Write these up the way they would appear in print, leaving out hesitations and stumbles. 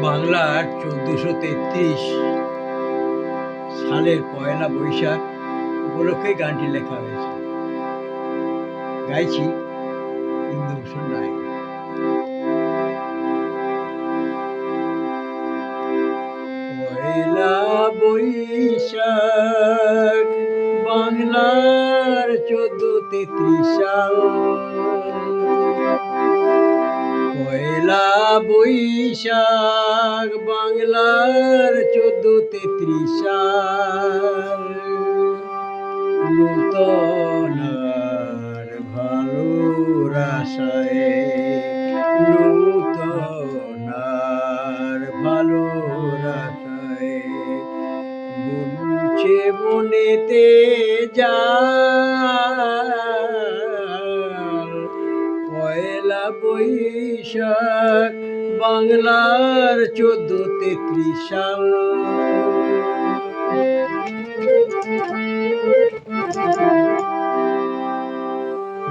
বাংলার ১৪৩৩ সালের পয়লা বৈশাখ উপলক্ষে গানটি লেখা হয়েছে। গাইছি ইন্দুভূষণ রায়। পয়লা বৈশাখ বাংলার ১৪৩৩ সাল, পয়লা বৈশাখ বাংলার ১৪৩৩ সাল, নূতন আর ভালোর আশায়, নূতন আর ভালোর আশায় বুনছে মনেতে জাল। পয়লা বৈশাখ বাংলার ১৪৩৩ সাল,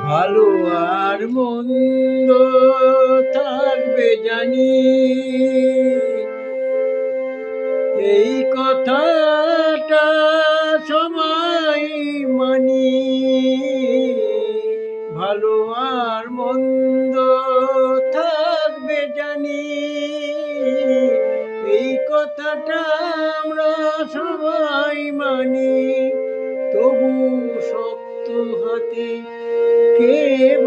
ভালো আর মন্দ থাকবে জানি, এই কথাটা সবাই মানি। ভালো আর মন্দ থাকবে জানি, এই কথাটা আমরা সবাই মানি। তবু শক্ত হাতে কে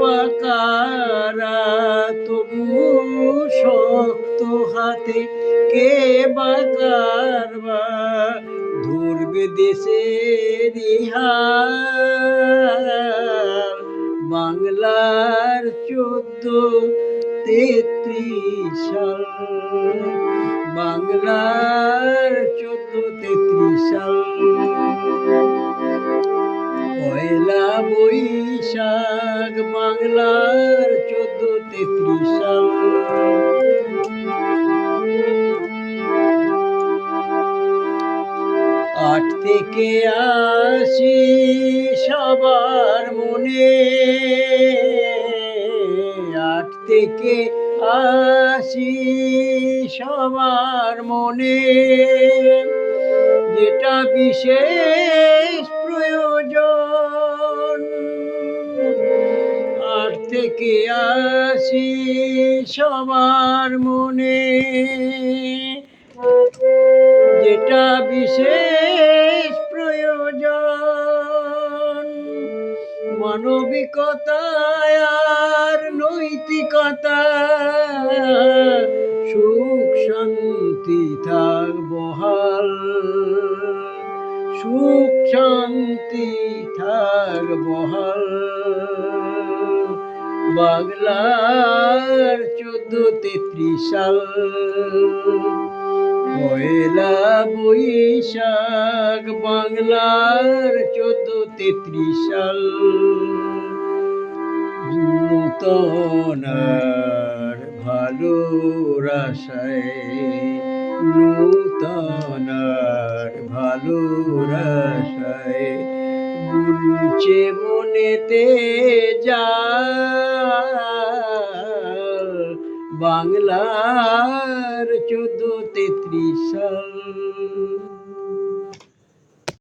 বা কারা, তবু শক্ত হাতে কে বা কারবা ধরবে দেশের হাল। বাংলার ১৪৩৩ সাল, বাংলার ১৪৩৩ সাল, পয়লা বৈশাখ বাংলার ১৪৩৩ সাল। আট থেকে আসি সবার মনে, আট থেকে আসি সবার মনে, যেটা বিশেষ প্রয়োজন। আট থেকে আসি সবার মনে, যেটা বিশেষ প্রয়োজন। মানবিকতা আর নৈতিকতা, সুখ শান্তি থাক বহাল, সুখ শান্তি থাক বহাল। বাংলার ১৪৩৩ সাল, পয়লা বৈশাখ বাংলার ১৪৩৩ সাল, নূতন আর ভালোর আশায়, নূতন আর ভালোর আশায় বুনছে মনেতে জাল। বাংলার ১৪৩৩ সাল।